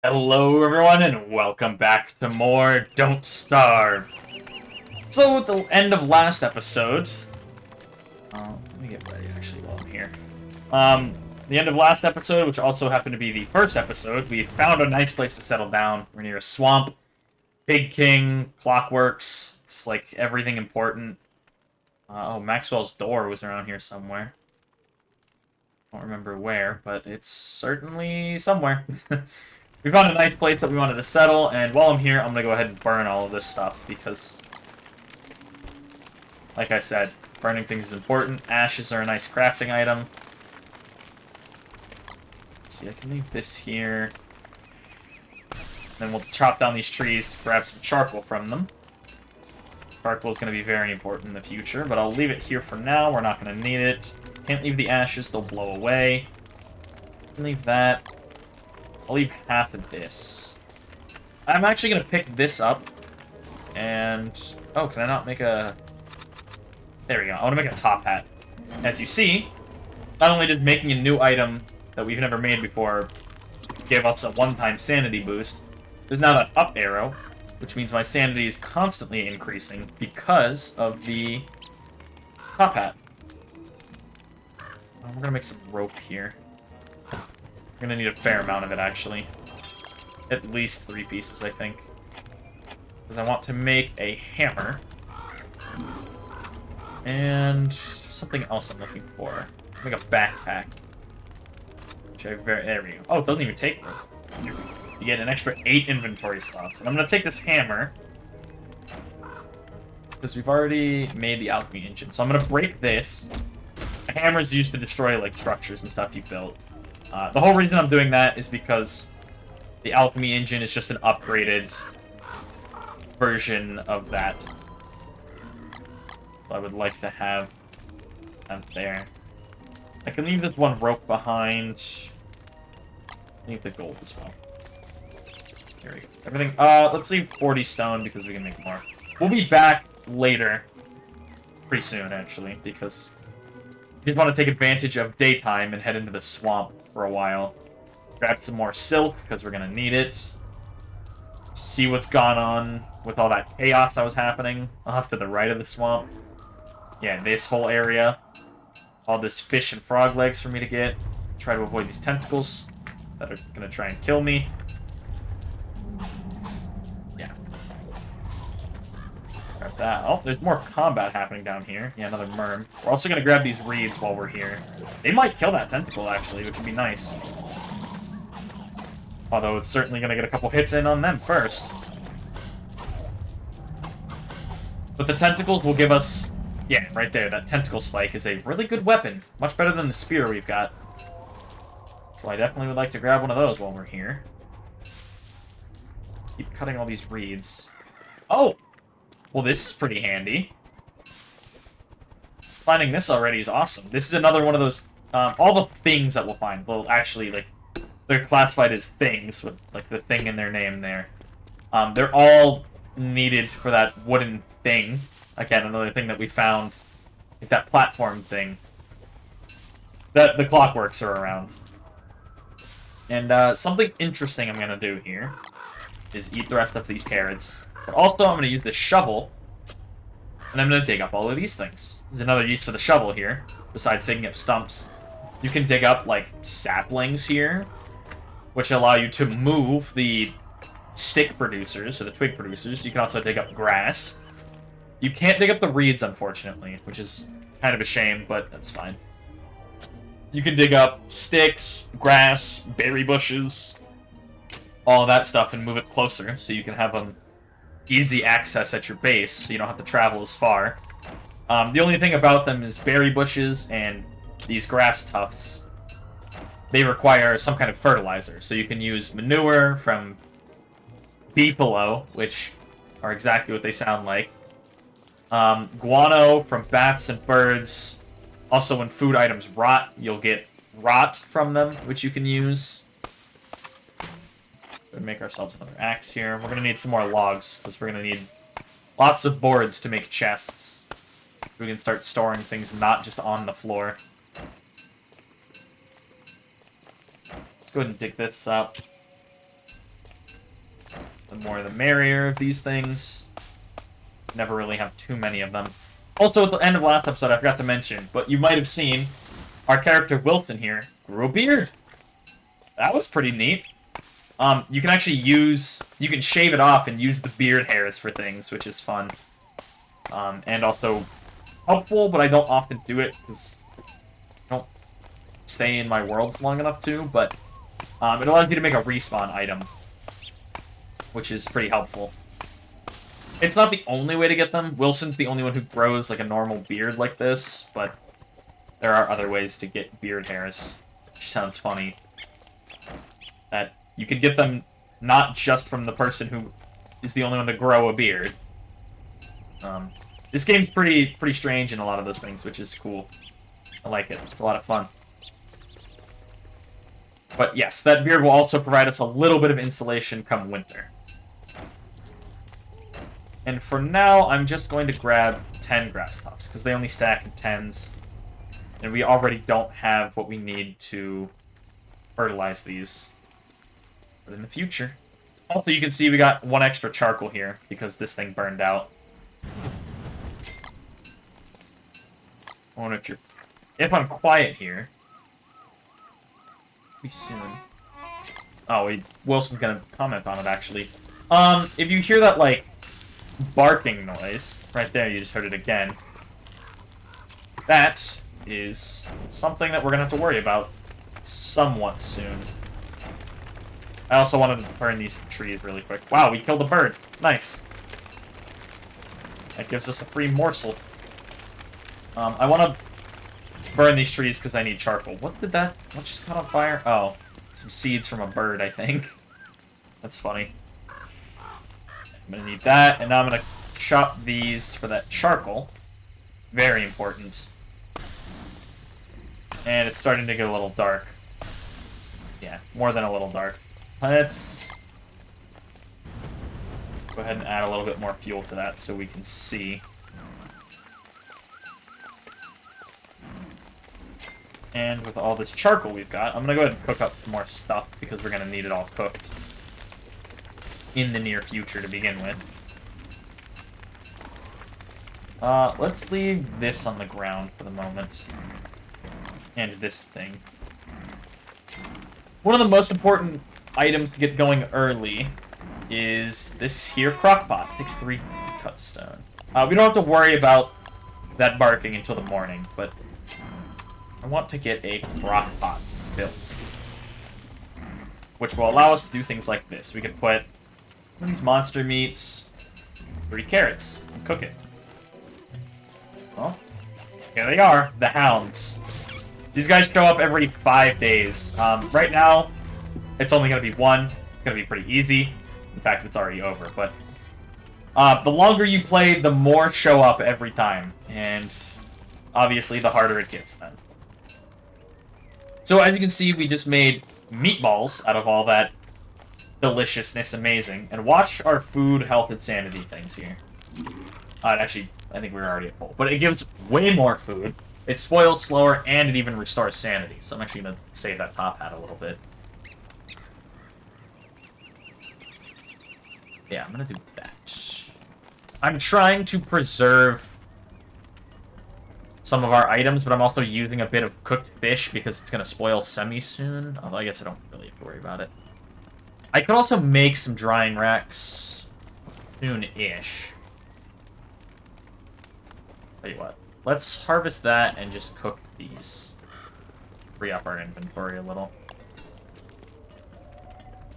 Hello everyone and welcome back to more Don't Starve. So at the end of last episode, let me get ready actually while I'm here. The end of last episode, which also happened to be the first episode, we found a nice place to settle down. We're near a swamp, Pig King, Clockworks, it's like everything important. Oh, Maxwell's door was around here somewhere. Don't remember where, but it's certainly somewhere. We found a nice place that we wanted to settle, and while I'm here, I'm going to go ahead and burn all of this stuff, because, like I said, burning things is important. Ashes are a nice crafting item. Let's see, I can leave this here. Then we'll chop down these trees to grab some charcoal from them. Charcoal is going to be very important in the future, but I'll leave it here for now. We're not going to need it. Can't leave the ashes, they'll blow away. Can leave that. I'll leave half of this. I'm actually going to pick this up, and... Oh, can I not make a... There we go. I want to make a top hat. As you see, not only does making a new item that we've never made before give us a one-time sanity boost, there's now that up arrow, which means my sanity is constantly increasing because of the top hat. We're going to make some rope here. We're going to need a fair amount of it, actually. At least 3 pieces, I think. Because I want to make a hammer. And something else I'm looking for. Make a backpack. Which I there we go. Oh, it doesn't even take room. You get an extra 8 inventory slots. And I'm going to take this hammer. Because we've already made the alchemy engine. So I'm going to break this. A hammer is used to destroy, like, structures and stuff you built. The whole reason I'm doing that is because the alchemy engine is just an upgraded version of that. So I would like to have that there. I can leave this one rope behind. Leave the gold as well. There we go. Everything. Let's leave 40 stone because we can make more. We'll be back later. Pretty soon, actually, because we just want to take advantage of daytime and head into the swamp for a while. Grab some more silk, because we're going to need it. See what's gone on with all that chaos that was happening off to the right of the swamp. Yeah, this whole area. All this fish and frog legs for me to get. Try to avoid these tentacles that are going to try and kill me. Yeah. Grab that. Oh, there's more combat happening down here. Yeah, another merm. We're also going to grab these reeds while we're here. They might kill that tentacle, actually, which would be nice. Although it's certainly going to get a couple hits in on them first. But the tentacles will give us... Yeah, right there. That tentacle spike is a really good weapon. Much better than the spear we've got. So I definitely would like to grab one of those while we're here. Keep cutting all these reeds. Oh! Well, this is pretty handy. Finding this already is awesome. This is another one of those... all the things that we'll find will actually, like... They're classified as things, with, like, the thing in their name there. They're all needed for that wooden thing. Again, another thing that we found, like that platform thing. That the clockworks are around. And, something interesting I'm gonna do here is eat the rest of these carrots. But also, I'm gonna use this shovel, and I'm gonna dig up all of these things. There's another use for the shovel here, besides digging up stumps. You can dig up, like, saplings here, which allow you to move the stick producers, or the twig producers. You can also dig up grass. You can't dig up the reeds, unfortunately, which is kind of a shame, but that's fine. You can dig up sticks, grass, berry bushes, all of that stuff, and move it closer, so you can have easy access at your base, so you don't have to travel as far. The only thing about them is berry bushes and these grass tufts. They require some kind of fertilizer, so you can use manure from beefalo, which are exactly what they sound like. Guano from bats and birds. Also, when food items rot, you'll get rot from them, which you can use. We're gonna make ourselves another axe here. We're gonna need some more logs, because we're gonna need lots of boards to make chests. We can start storing things not just on the floor. Let's go ahead and dig this up. The more the merrier of these things. Never really have too many of them. Also, at the end of last episode, I forgot to mention, but you might have seen our character Wilson here grew a beard. That was pretty neat. You can actually you can shave it off and use the beard hairs for things, which is fun. And also helpful, but I don't often do it because I don't stay in my worlds long enough to, but it allows you to make a respawn item, which is pretty helpful. It's not the only way to get them. Wilson's the only one who grows like a normal beard like this, but there are other ways to get beard hairs, which sounds funny. That you could get them not just from the person who is the only one to grow a beard. This game's pretty strange in a lot of those things, which is cool. I like it. It's a lot of fun. But yes, that beard will also provide us a little bit of insulation come winter. And for now, I'm just going to grab 10 grass tufts, because they only stack in 10s. And we already don't have what we need to fertilize these. But in the future. Also, you can see we got 1 extra charcoal here, because this thing burned out. I wonder if I'm quiet here. Be soon. Oh, Wilson's gonna comment on it, actually. If you hear that, like, barking noise, right there, you just heard it again. That is something that we're gonna have to worry about somewhat soon. I also wanted to burn these trees really quick. Wow, we killed a bird. Nice. That gives us a free morsel. I want to burn these trees because I need charcoal. What just caught on fire? Oh, some seeds from a bird, I think. That's funny. I'm going to need that, and now I'm going to chop these for that charcoal. Very important. And it's starting to get a little dark. Yeah, more than a little dark. Let's go ahead and add a little bit more fuel to that so we can see. And with all this charcoal we've got, I'm going to go ahead and cook up some more stuff because we're going to need it all cooked in the near future to begin with. Let's leave this on the ground for the moment. And this thing. One of the most important items to get going early is this here crockpot. It takes 3 cut stone. We don't have to worry about that barking until the morning, but I want to get a crockpot built, which will allow us to do things like this. We could put these monster meats, 3 carrots, and cook it. Well, here they are, the hounds. These guys show up every 5 days. Right now, it's only going to be 1. It's going to be pretty easy. In fact, it's already over, but the longer you play, the more show up every time, and obviously the harder it gets then. So as you can see, we just made meatballs out of all that deliciousness, amazing. And watch our food, health, and sanity things here. Actually, I think we're already at full, but it gives way more food. It spoils slower, and it even restores sanity. So I'm actually going to save that top hat a little bit. Yeah, I'm going to do that. I'm trying to preserve some of our items, but I'm also using a bit of cooked fish because it's going to spoil semi-soon. Although I guess I don't really have to worry about it. I could also make some drying racks soon-ish. Tell you what. Let's harvest that and just cook these. Free up our inventory a little.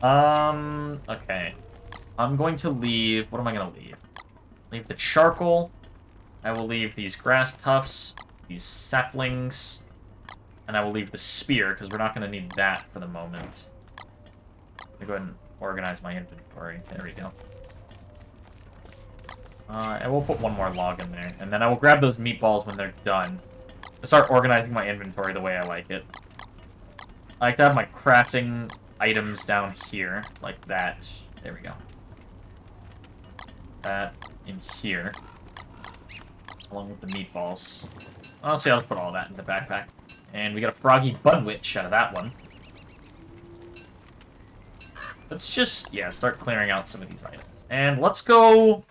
Okay. I'm going to leave... What am I going to leave? Leave the charcoal. I will leave these grass tufts, these saplings, and I will leave the spear, because we're not going to need that for the moment. Let me go ahead and organize my inventory. There we go. And we'll put 1 more log in there, and then I will grab those meatballs when they're done. To start organizing my inventory the way I like it. I like to have my crafting items down here, like that. There we go. That in here. Along with the meatballs. Honestly, I'll just put all that in the backpack. And we got a froggy bunwitch out of that one. Let's just, yeah, start clearing out some of these items. And let's go...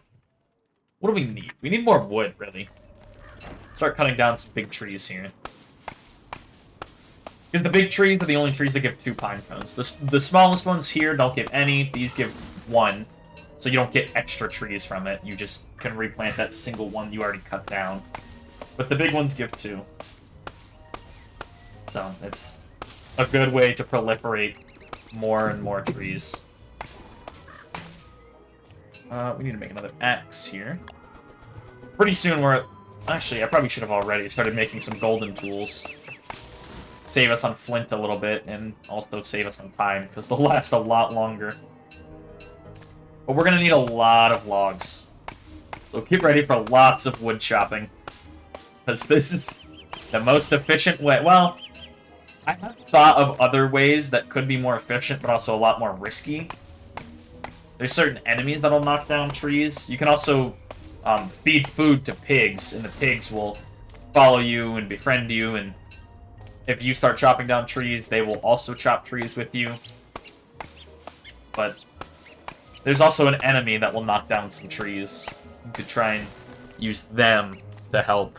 What do we need? We need more wood, really. Start cutting down some big trees here. Because the big trees are the only trees that give 2 pine cones. The smallest ones here don't give any. These give 1. So you don't get extra trees from it. You just can replant that single one you already cut down. But the big ones give 2. So it's a good way to proliferate more and more trees. We need to make another axe here. Pretty soon we're... Actually, I probably should have already started making some golden tools. Save us on flint a little bit, and also save us on time, because they'll last a lot longer. But we're going to need a lot of logs. So get ready for lots of wood chopping. Because this is the most efficient way. Well, I have thought of other ways that could be more efficient, but also a lot more risky. There's certain enemies that'll knock down trees. You can also feed food to pigs, and the pigs will follow you and befriend you, and if you start chopping down trees, they will also chop trees with you. But there's also an enemy that will knock down some trees. You could try and use them to help.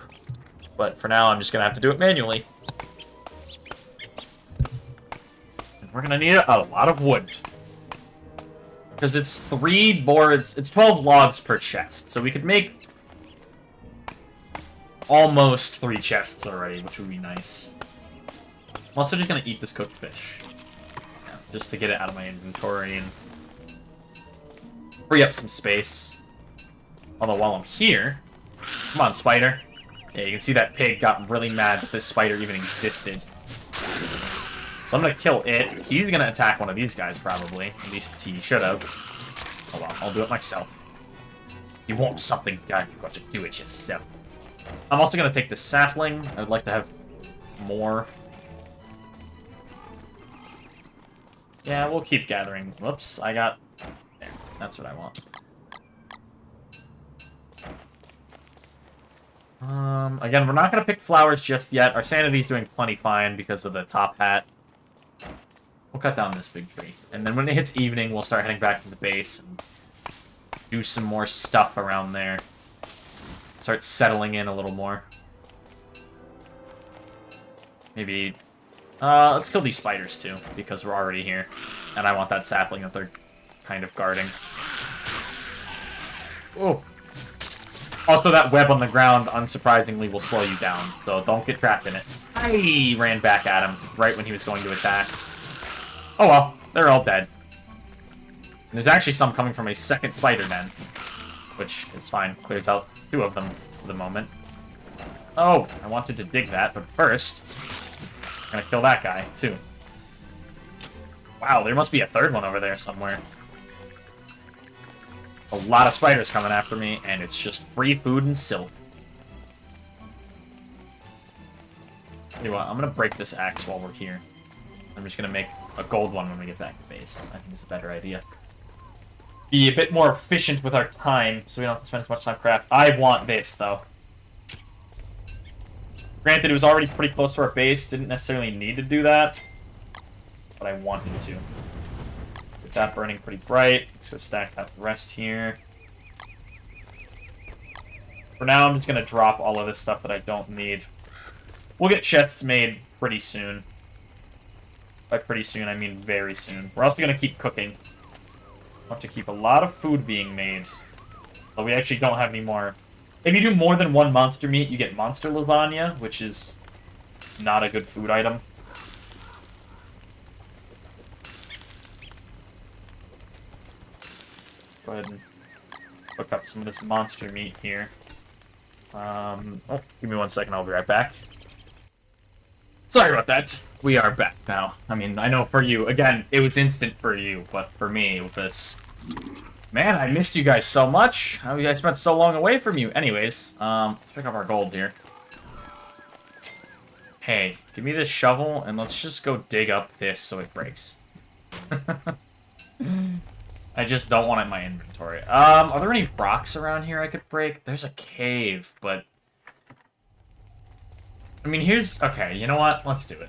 But for now, I'm just going to have to do it manually. And we're going to need a lot of wood. Because it's 3 boards, it's 12 logs per chest. So we could make almost 3 chests already, which would be nice. I'm also just going to eat this cooked fish. Yeah, just to get it out of my inventory and free up some space. Although while I'm here... Come on, spider. Yeah, you can see that pig got really mad that this spider even existed. So I'm going to kill it. He's going to attack one of these guys, probably. At least he should have. Hold on, I'll do it myself. You want something done, you've got to do it yourself. I'm also going to take the sapling. I'd like to have more. Yeah, we'll keep gathering. Whoops, I got... There, that's what I want. Again, we're not going to pick flowers just yet. Our sanity's doing plenty fine because of the top hat. We'll cut down this big tree. And then when it hits evening, we'll start heading back to the base and do some more stuff around there. Start settling in a little more. Maybe... let's kill these spiders, too, because we're already here. And I want that sapling that they're kind of guarding. Oh. Also, that web on the ground, unsurprisingly, will slow you down, so don't get trapped in it. I ran back at him right when he was going to attack. Oh well, they're all dead. And there's actually some coming from a second spider den, which is fine. Clears out 2 of them for the moment. Oh, I wanted to dig that, but first... I'm gonna kill that guy, too. Wow, there must be a 3rd one over there somewhere. A lot of spiders coming after me, and it's just free food and silk. Tell you what, I'm gonna break this axe while we're here. I'm just gonna make a gold one when we get back to base. I think it's a better idea. Be a bit more efficient with our time, so we don't have to spend as much time craft. I want this, though. Granted, it was already pretty close to our base. Didn't necessarily need to do that. But I wanted to. Get that burning pretty bright. Let's go stack that rest here. For now, I'm just going to drop all of this stuff that I don't need. We'll get chests made pretty soon. By pretty soon, I mean very soon. We're also going to keep cooking. I want to keep a lot of food being made. But we actually don't have any more. If you do more than 1 monster meat, you get monster lasagna, which is not a good food item. Go ahead and cook up some of this monster meat here. Oh, give me 1 second, I'll be right back. Sorry about that. We are back now. I mean, I know for you, again, it was instant for you, but for me, with this... Man, I missed you guys so much. I spent so long away from you. Anyways, let's pick up our gold here. Hey, give me this shovel, and let's just go dig up this so it breaks. I just don't want it in my inventory. Are there any rocks around here I could break? There's a cave, but... I mean, here's... Okay, you know what? Let's do it.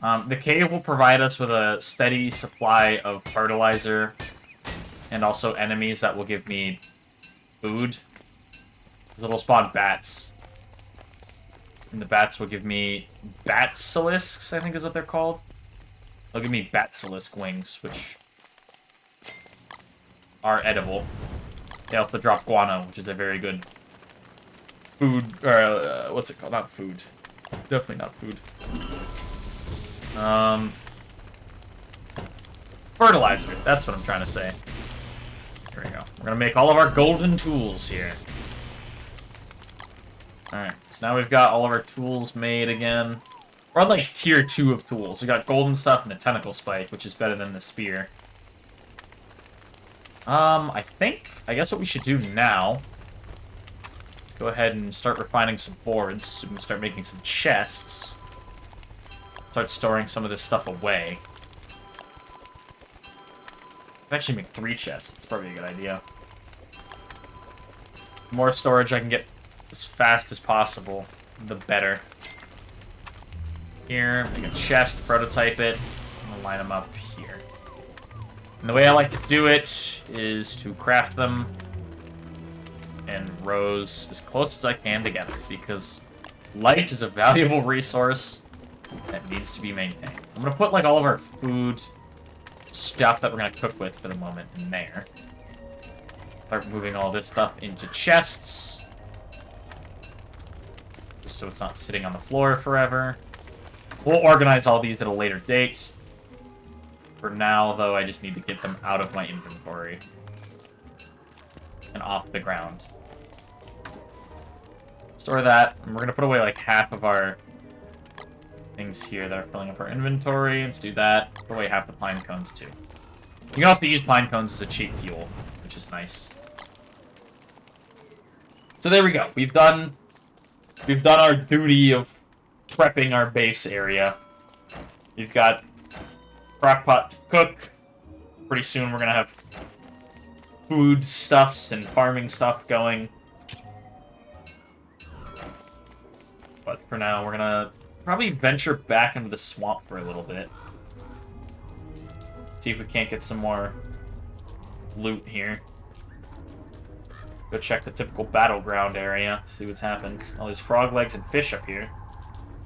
The cave will provide us with a steady supply of fertilizer and also enemies that will give me food. Because it'll spawn bats. And the bats will give me basilisks, I think is what they're called. They'll give me basilisk wings, which are edible. They also drop guano, which is a very good food, or what's it called? Not food. Definitely not food. Fertilizer. That's what I'm trying to say. Here we go. We're gonna make all of our golden tools here. Alright, so now we've got all of our tools made again. We're on like tier 2 of tools. We got golden stuff and a tentacle spike, which is better than the spear. I guess what we should do now, go ahead and start refining some boards so we can start making some chests. Start storing some of this stuff away. I'll actually make 3 chests. It's probably a good idea. The more storage I can get as fast as possible, the better. Here, make a chest, prototype it, and we'll line them up here. And the way I like to do it is to craft them in rows as close as I can together, because light is a valuable resource that needs to be maintained. I'm going to put like all of our food stuff that we're going to cook with for the moment in there. Start moving all this stuff into chests, just so it's not sitting on the floor forever. We'll organize all these at a later date. For now, though, I just need to get them out of my inventory and off the ground. Store that, and we're going to put away like half of our things here that are filling up our inventory. Let's do that. Put away half the pine cones, too. You can also use pine cones as a cheap fuel, which is nice. So there we go. We've done our duty of prepping our base area. We've got crockpot to cook. Pretty soon we're going to have food stuffs and farming stuff going. But for now, we're going to probably venture back into the swamp for a little bit. See if we can't get some more loot here. Go check the typical battleground area, see what's happened. All these frog legs and fish up here.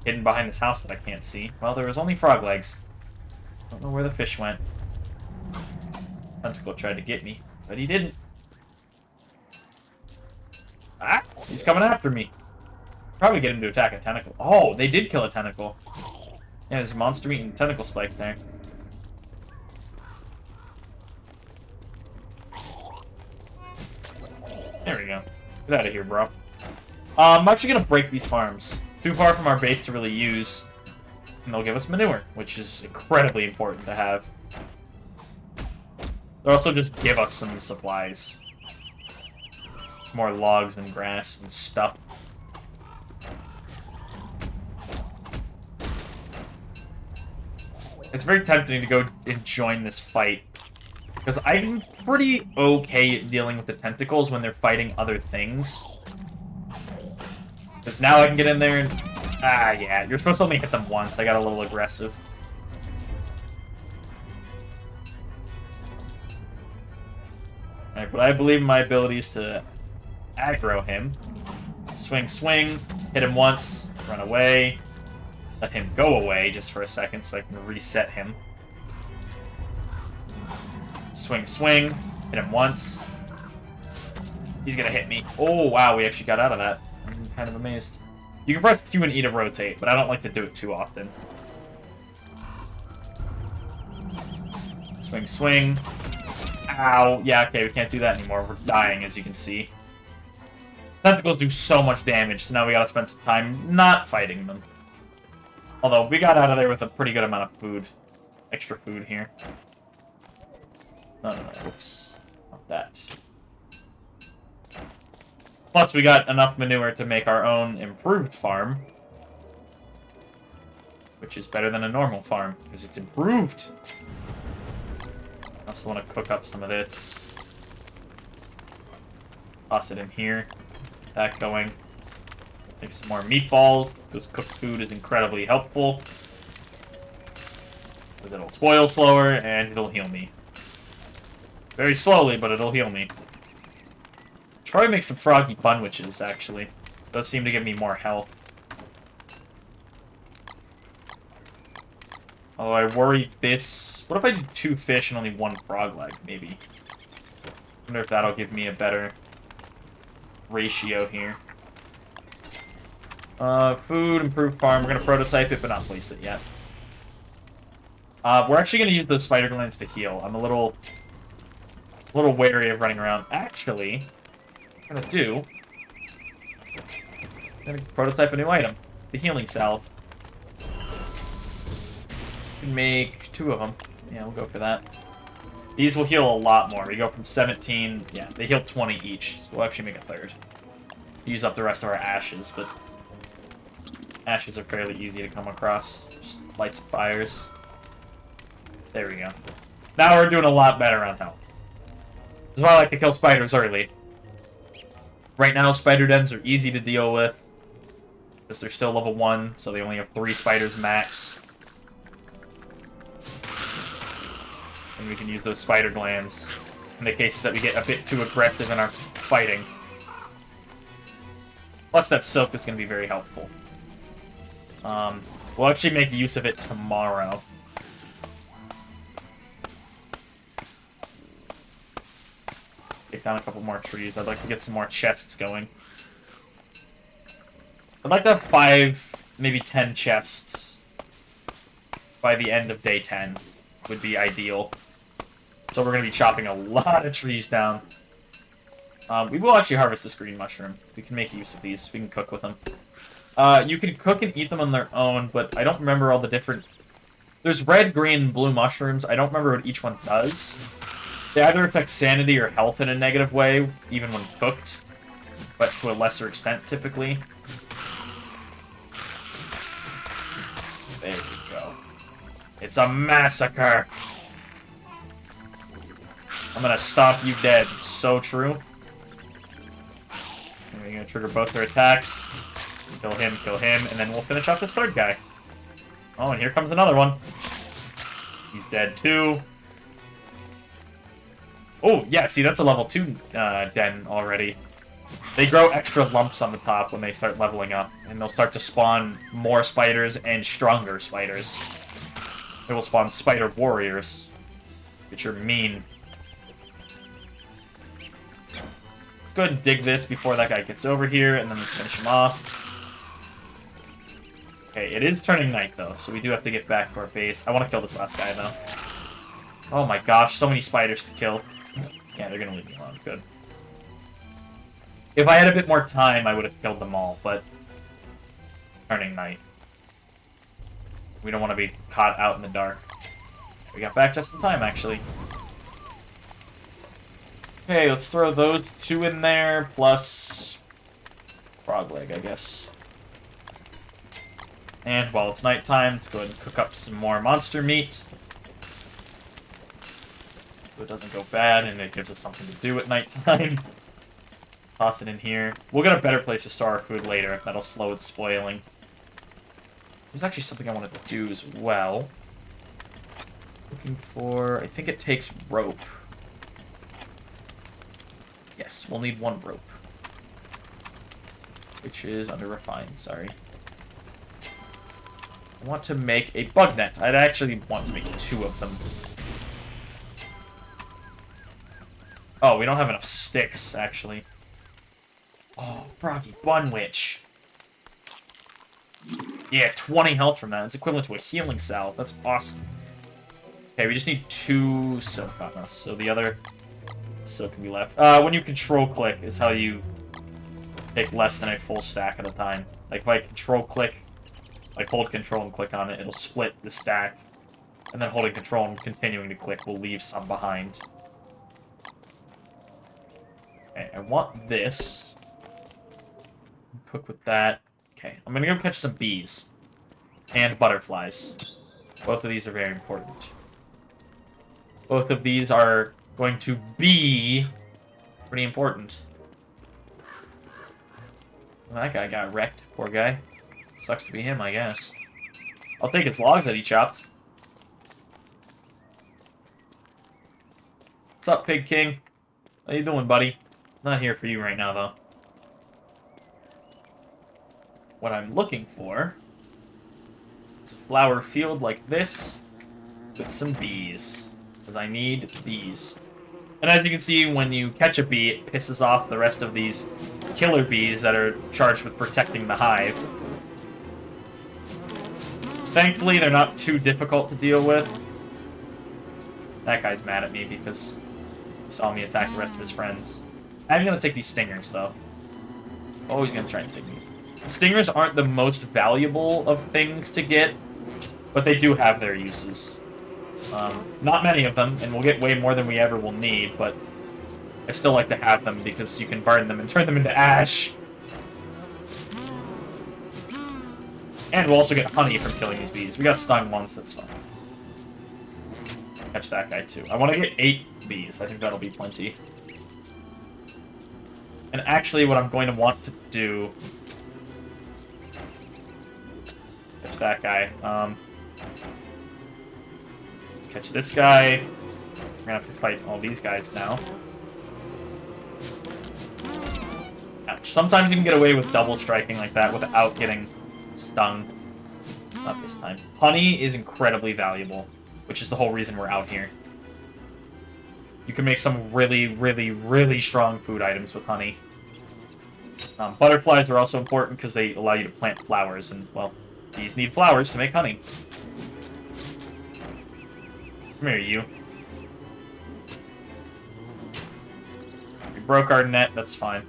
Hidden behind this house that I can't see. Well, there was only frog legs. Don't know where the fish went. Tentacle tried to get me, but he didn't. Ah! He's coming after me. Probably get him to attack a tentacle. Oh, they did kill a tentacle. Yeah, there's a monster meat and tentacle spike there. There we go. Get out of here, bro. I'm actually gonna break these farms. Too far from our base to really use. And they'll give us manure, which is incredibly important to have. They'll also just give us some supplies. Some more logs and grass and stuff. It's very tempting to go and join this fight. Because I'm pretty okay at dealing with the tentacles when they're fighting other things. Because now I can get in there and... Ah, yeah, you're supposed to only hit them once. I got a little aggressive. Alright, but I believe in my abilities to aggro him. Swing, swing, hit him once, run away, let him go away just for a second so I can reset him. Swing, swing, hit him once. He's gonna hit me. Oh, wow, we actually got out of that. I'm kind of amazed. You can press Q and E to rotate, but I don't like to do it too often. Swing, swing. Ow. Yeah, okay, we can't do that anymore. We're dying, as you can see. Tentacles do so much damage, so now we gotta spend some time not fighting them. Although, we got out of there with a pretty good amount of food. Extra food here. No, oops. Not that. Plus, we got enough manure to make our own improved farm. Which is better than a normal farm, because it's improved. I also want to cook up some of this. Toss it in here. Get that going. Make some more meatballs, because cooked food is incredibly helpful. Because it'll spoil slower, and it'll heal me. Very slowly, but it'll heal me. Should probably make some froggy bunwitches, actually. Those seem to give me more health. Oh, I worry this... What if I do 2 fish and only 1 frog leg, maybe? Wonder if that'll give me a better ratio here. Food, improved farm. We're gonna prototype it, but not place it yet. We're actually gonna use those spider glands to heal. I'm a little wary of running around. Actually, what I'm gonna do... I'm gonna prototype a new item. The healing salve. Can make 2 of them. Yeah, we'll go for that. These will heal a lot more. We go from 17... Yeah, they heal 20 each. So we'll actually make a 3rd. Use up the rest of our ashes, but... Ashes are fairly easy to come across. Just light some fires. There we go. Now we're doing a lot better on health. That's why I like to kill spiders early. Right now, spider dens are easy to deal with. Because they're still level 1, so they only have 3 spiders max. And we can use those spider glands in the cases that we get a bit too aggressive in our fighting. Plus, that silk is going to be very helpful. We'll actually make use of it tomorrow. Take down a couple more trees. I'd like to get some more chests going. I'd like to have 5, maybe 10 chests by the end of day 10 would be ideal. So we're going to be chopping a lot of trees down. We will actually harvest this green mushroom. We can make use of these. We can cook with them. You can cook and eat them on their own, but I don't remember all the different... There's red, green, and blue mushrooms. I don't remember what each one does. They either affect sanity or health in a negative way, even when cooked, but to a lesser extent, typically. There we go. It's a massacre! I'm gonna stomp you dead. So true. And we're gonna trigger both their attacks. Kill him, and then we'll finish off this 3rd guy. Oh, and here comes another one. He's dead too. Oh, yeah, see, that's a level 2 den already. They grow extra lumps on the top when they start leveling up, and they'll start to spawn more spiders and stronger spiders. They will spawn spider warriors, which are mean. Let's go ahead and dig this before that guy gets over here, and then let's finish him off. Okay, it is turning night, though, so we do have to get back to our base. I want to kill this last guy, though. Oh my gosh, so many spiders to kill. Yeah, they're gonna leave me alone. Good. If I had a bit more time, I would have killed them all, but... Turning night. We don't want to be caught out in the dark. We got back just in time, actually. Okay, let's throw those 2 in there, plus... frog leg, I guess. And while it's nighttime, let's go ahead and cook up some more monster meat. So it doesn't go bad, and it gives us something to do at nighttime. Toss it in here. We'll get a better place to store our food later. That'll slow its spoiling. There's actually something I wanted to do as well. Looking for... I think it takes rope. Yes, we'll need 1 rope. Which is under refined, sorry. I want to make a bug net. I'd actually want to make 2 of them. Oh, we don't have enough sticks, actually. Oh, Froggy Bunwitch. Yeah, 20 health from that. It's equivalent to a healing salve. That's awesome. Okay, we just need 2 silk on us, so the other silk can be left. When you control click is how you take less than a full stack at a time. Like, if I control click, like hold control and click on it, it'll split the stack. And then holding control and continuing to click will leave some behind. Okay, I want this. Cook with that. Okay, I'm gonna go catch some bees. And butterflies. Both of these are very important. Both of these are going to be pretty important. Well, that guy got wrecked. Poor guy. Sucks to be him, I guess. I'll take its logs that he chopped. What's up, Pig King? How you doing, buddy? Not here for you right now, though. What I'm looking for is a flower field like this with some bees. Because I need bees. And as you can see, when you catch a bee, it pisses off the rest of these killer bees that are charged with protecting the hive. So thankfully, they're not too difficult to deal with. That guy's mad at me because he saw me attack the rest of his friends. I'm going to take these stingers, though. Oh, he's going to try and sting me. Stingers aren't the most valuable of things to get, but they do have their uses. Not many of them, and we'll get way more than we ever will need, but I still like to have them because you can burn them and turn them into ash. And we'll also get honey from killing these bees. We got stung once, that's fine. Catch that guy, too. I want to get 8 bees. I think that'll be plenty. And actually, what I'm going to want to do... Catch that guy. Let's catch this guy. We're gonna have to fight all these guys now. Ouch. Sometimes you can get away with double striking like that without getting stung. Not this time. Honey is incredibly valuable, which is the whole reason we're out here. You can make some really, really, really strong food items with honey. Butterflies are also important because they allow you to plant flowers, and, well, bees need flowers to make honey. Come here, you. We broke our net, that's fine.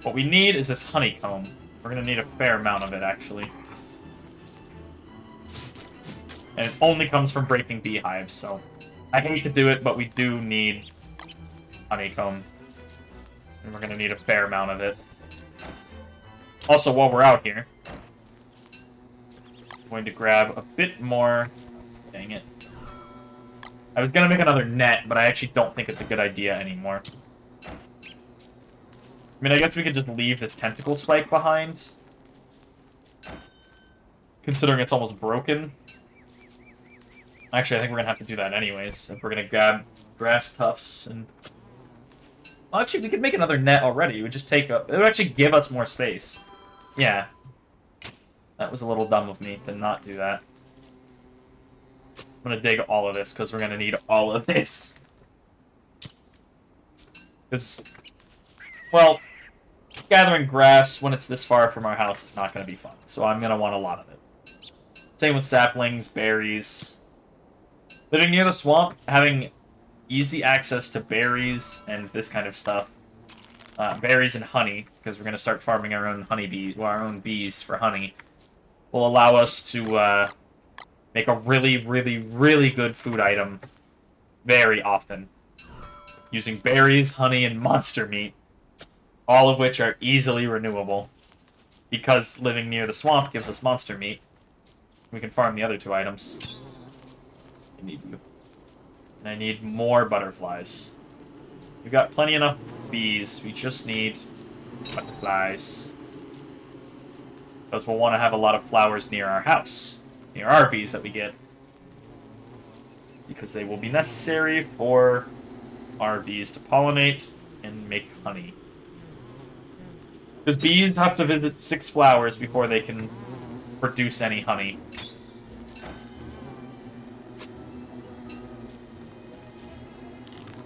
What we need is this honeycomb. We're going to need a fair amount of it, actually. And it only comes from breaking beehives, so... I hate to do it, but we do need honeycomb. And we're going to need a fair amount of it. Also, while we're out here... I'm going to grab a bit more... Dang it. I was going to make another net, but I actually don't think it's a good idea anymore. I mean, I guess we could just leave this tentacle spike behind. Considering it's almost broken. Actually, I think we're going to have to do that anyways. If we're going to grab grass tufts and... Well, actually, we could make another net already. It would just take a... It would actually give us more space. Yeah. That was a little dumb of me to not do that. I'm going to dig all of this, because we're going to need all of this. Because... Well... Gathering grass when it's this far from our house is not going to be fun, so I'm going to want a lot of it. Same with saplings, berries. Living near the swamp, having easy access to berries and this kind of stuff. Berries and honey, because we're going to start farming our own our own bees for honey, will allow us to make a really, really, really good food item very often. Using berries, honey, and monster meat. All of which are easily renewable. Because living near the swamp gives us monster meat. We can farm the other 2 items. I need you. And I need more butterflies. We've got plenty enough bees. We just need butterflies. Because we'll want to have a lot of flowers near our house. Near our bees that we get. Because they will be necessary for our bees to pollinate and make honey. Because bees have to visit 6 flowers before they can produce any honey.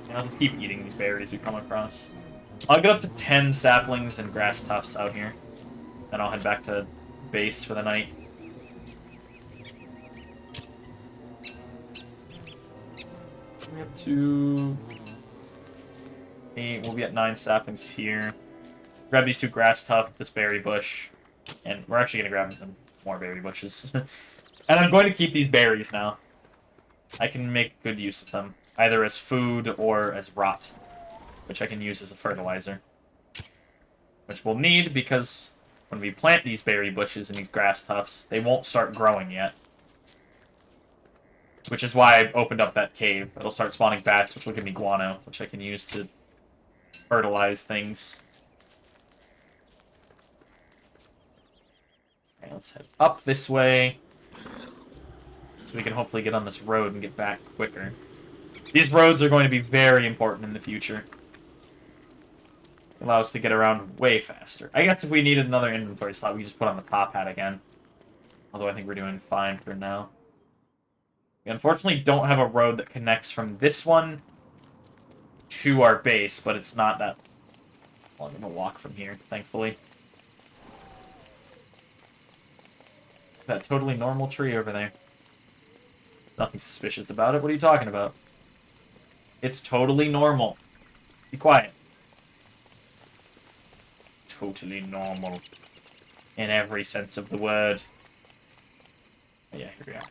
And I'll just keep eating these berries we come across. I'll get up to 10 saplings and grass tufts out here. Then I'll head back to base for the night. We have 2... 8, we'll be at 9 saplings here. Grab these 2 grass tufts, this berry bush, and we're actually going to grab some more berry bushes. And I'm going to keep these berries now. I can make good use of them, either as food or as rot, which I can use as a fertilizer. Which we'll need because when we plant these berry bushes and these grass tufts, they won't start growing yet. Which is why I opened up that cave. It'll start spawning bats, which will give me guano, which I can use to fertilize things. Okay, let's head up this way. So we can hopefully get on this road and get back quicker. These roads are going to be very important in the future. Allow us to get around way faster. I guess if we needed another inventory slot, we just put on the top hat again. Although I think we're doing fine for now. We unfortunately don't have a road that connects from this one to our base, but it's not that long of a walk from here, thankfully. That totally normal tree over there. Nothing suspicious about it. What are you talking about? It's totally normal. Be quiet. Totally normal. In every sense of the word. Oh, yeah, here we are.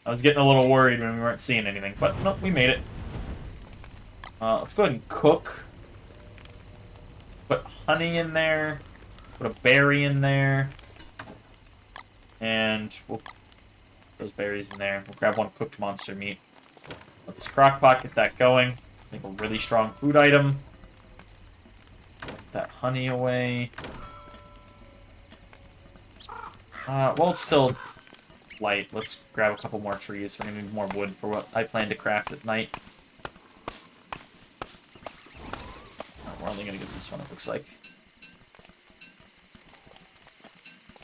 I was getting a little worried when we weren't seeing anything, but no, we made it. Let's go ahead and cook. Put honey in there. Put a berry in there. And we'll put those berries in there. We'll grab one cooked monster meat. Let this crock pot, get that going. Make a really strong food item. Put that honey away. Well, it's still light. Let's grab a couple more trees. We're gonna need more wood for what I plan to craft at night. Oh, we're only gonna get this one, it looks like.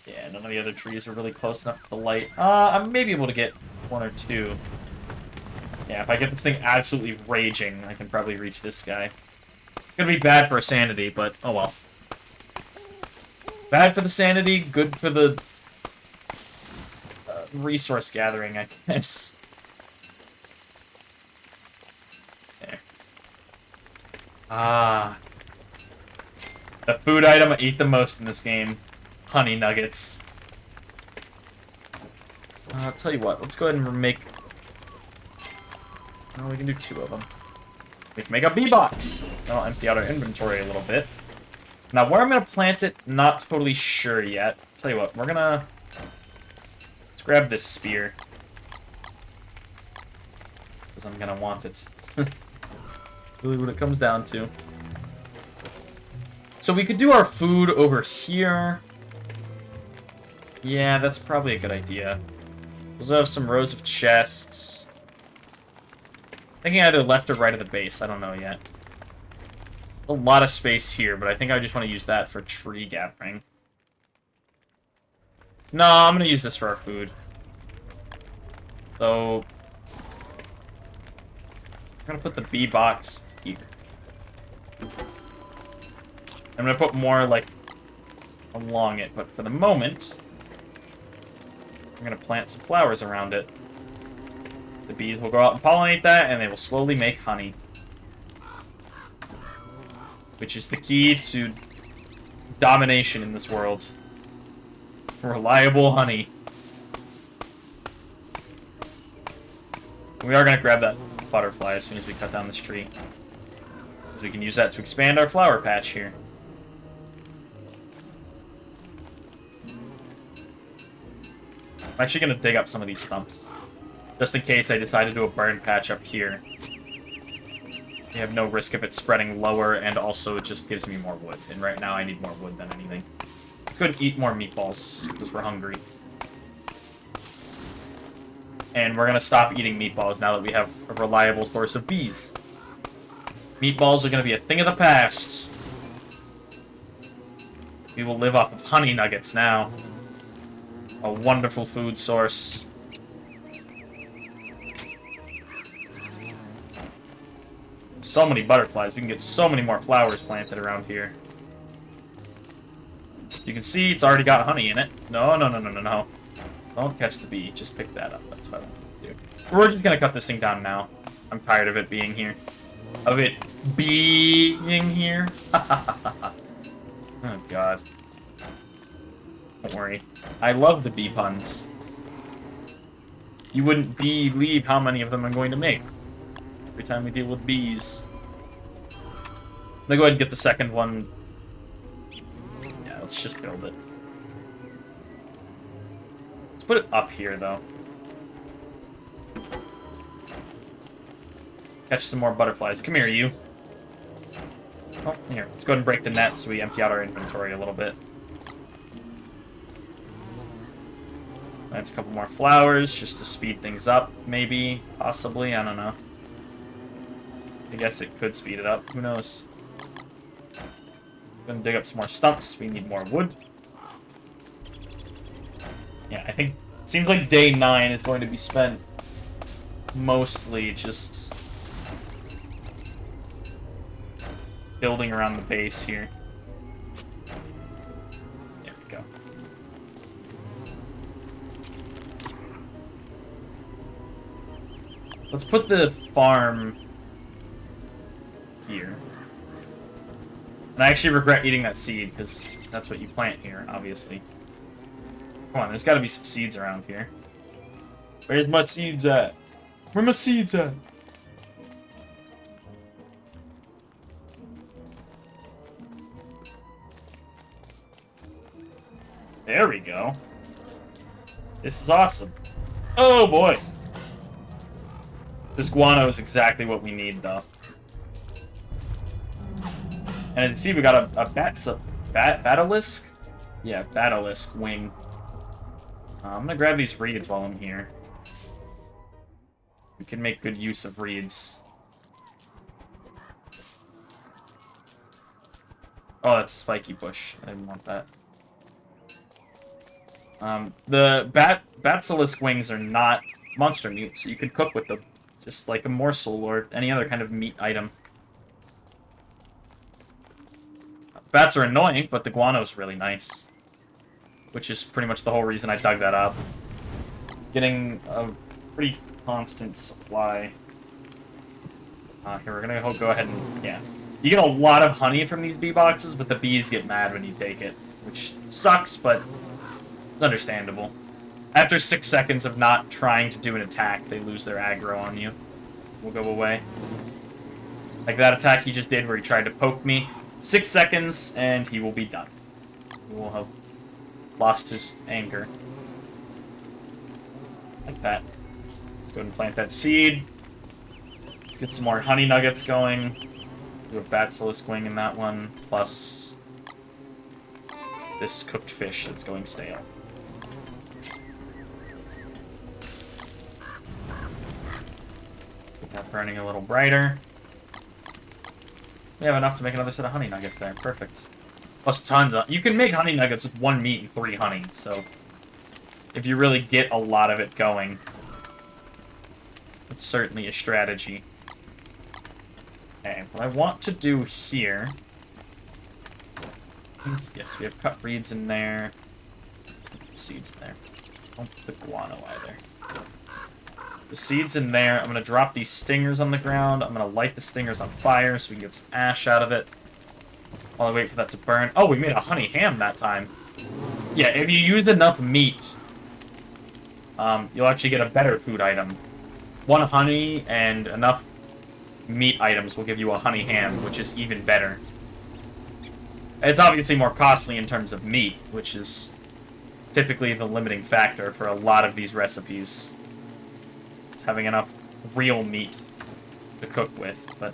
Yeah, none of the other trees are really close enough to the light. I may be able to get one or two. Yeah, if I get this thing absolutely raging, I can probably reach this guy. It's gonna be bad for sanity, but oh well. Bad for the sanity, good for the resource gathering, I guess. There. The food item I eat the most in this game. Honey nuggets. I'll tell you what, let's go ahead and make... Oh, we can do 2 of them. We can make a bee box. I'll empty out our inventory a little bit. Now, where I'm going to plant it, not totally sure yet. Tell you what, we're going to... Let's grab this spear. Because I'm going to want it. Really what it comes down to. So we could do our food over here. Yeah, that's probably a good idea. We'll also have some rows of chests. Thinking either left or right of the base. I don't know yet. A lot of space here, but I think I just want to use that for tree gathering. No, I'm going to use this for our food. So, I'm going to put the bee box here. I'm going to put more, like, along it, but for the moment, I'm going to plant some flowers around it. The bees will go out and pollinate that, and they will slowly make honey. Which is the key to domination in this world. Reliable honey. We are going to grab that butterfly as soon as we cut down this tree. So we can use that to expand our flower patch here. I'm actually going to dig up some of these stumps. Just in case I decide to do a burn patch up here. You have no risk of it spreading lower, and also it just gives me more wood. And right now I need more wood than anything. Let's go ahead and eat more meatballs, because we're hungry. And we're going to stop eating meatballs now that we have a reliable source of bees. Meatballs are going to be a thing of the past. We will live off of honey nuggets now. A wonderful food source. So many butterflies. We can get so many more flowers planted around here. You can see it's already got honey in it. No, no, no, no, no, no. Don't catch the bee. Just pick that up. That's what I want to do. We're just going to cut this thing down now. I'm tired of it being here. Of it being here. Oh, God. Don't worry. I love the bee puns. You wouldn't believe how many of them I'm going to make. Every time we deal with bees. I'm gonna go ahead and get the second one. Yeah, let's just build it. Let's put it up here, though. Catch some more butterflies. Come here, you. Oh, here. Let's go ahead and break the net so we empty out our inventory a little bit. Plant a couple more flowers just to speed things up, maybe. Possibly. I don't know. I guess it could speed it up. Who knows? Gonna dig up some more stumps. We need more wood. Yeah, I think it seems like day 9 is going to be spent mostly just building around the base here. There we go. Let's put the farm here. And I actually regret eating that seed, because that's what you plant here, obviously. Come on, there's got to be some seeds around here. Where's my seeds at? Where my seeds at? There we go. This is awesome. Oh, boy. This guano is exactly what we need, though. And as you see, we got a Batalisk? Yeah, Batalisk wing. I'm gonna grab these reeds while I'm here. We can make good use of reeds. Oh, that's a spiky bush. I didn't want that. The Batalisk wings are not monster meat, so you can cook with them. Just like a morsel or any other kind of meat item. Bats are annoying, but the guano's really nice. Which is pretty much the whole reason I dug that up. Getting a pretty constant supply. Here, we're gonna go ahead and, yeah. You get a lot of honey from these bee boxes, but the bees get mad when you take it. Which sucks, but it's understandable. After 6 seconds of not trying to do an attack, they lose their aggro on you. Will go away. Like that attack he just did where he tried to poke me. 6 seconds, and he will be done. He will have lost his anger. Like that. Let's go ahead and plant that seed. Let's get some more honey nuggets going. Do a Batalisk wing in that one, plus this cooked fish that's going stale. Get that burning a little brighter. We have enough to make another set of honey nuggets there. Perfect. Plus tons of... You can make honey nuggets with 1 meat and 3 honey, so... If you really get a lot of it going... It's certainly a strategy. Okay, what I want to do here... Yes, we have cut reeds in there. Seeds in there. Don't put the guano either. The seeds in there. I'm going to drop these stingers on the ground. I'm going to light the stingers on fire so we can get some ash out of it. While I wait for that to burn. Oh, we made a honey ham that time. Yeah, if you use enough meat, you'll actually get a better food item. 1 honey and enough meat items will give you a honey ham, which is even better. It's obviously more costly in terms of meat, which is typically the limiting factor for a lot of these recipes. It's having enough real meat to cook with, but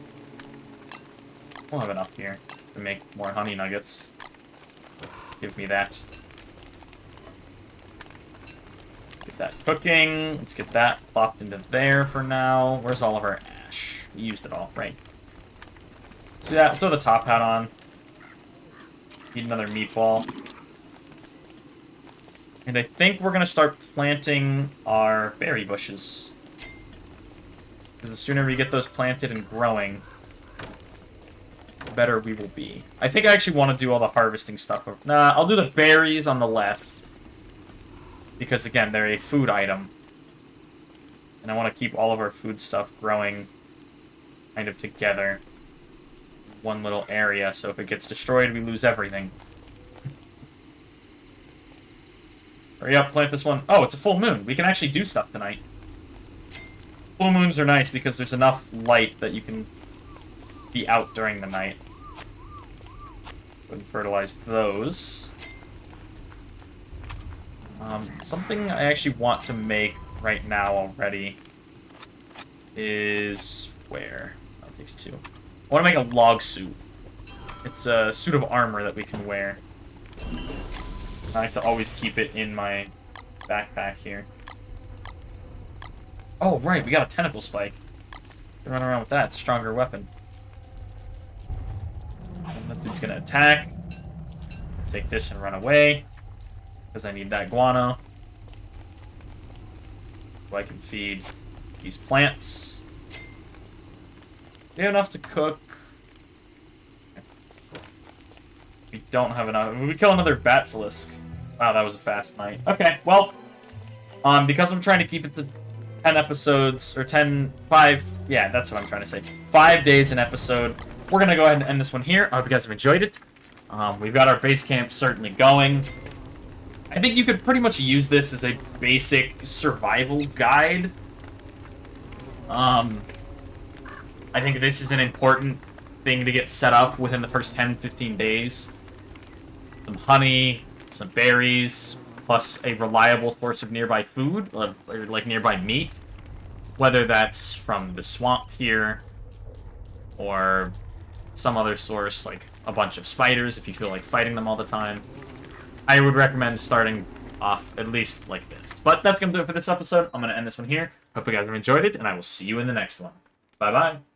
we'll have enough here to make more honey nuggets. Give me that. Get that cooking. Let's get that plopped into there for now. Where's all of our ash? We used it all, right? Let's do that. Throw the top hat on. Need another meatball. And I think we're going to start planting our berry bushes. Because the sooner we get those planted and growing, the better we will be. I think I actually want to do all the harvesting stuff. Nah, I'll do the berries on the left. Because, again, they're a food item. And I want to keep all of our food stuff growing kind of together. One little area, so if it gets destroyed, we lose everything. Hurry up, plant this one. Oh, it's a full moon. We can actually do stuff tonight. Full moons are nice because there's enough light that you can be out during the night. Go and fertilize those. Something I actually want to make right now already is... where? Oh, it takes 2. I want to make a log suit. It's a suit of armor that we can wear. I like to always keep it in my backpack here. Oh, right, we got a tentacle spike. Run around with that. It's a stronger weapon. And that dude's gonna attack. Take this and run away. Because I need that guano. So I can feed these plants. We have enough to cook. We don't have enough. We kill another basilisk. Wow, that was a fast night. Okay, well, because I'm trying to keep it to 10 episodes, or 5, yeah, that's what I'm trying to say. 5 days an episode. We're going to go ahead and end this one here. I hope you guys have enjoyed it. We've got our base camp certainly going. I think you could pretty much use this as a basic survival guide. I think this is an important thing to get set up within the first 10-15 days. Some honey, some berries, plus a reliable source of nearby food, or like nearby meat. Whether that's from the swamp here, or some other source, like a bunch of spiders if you feel like fighting them all the time. I would recommend starting off at least like this. But that's going to do it for this episode. I'm going to end this one here. Hope you guys have enjoyed it, and I will see you in the next one. Bye-bye.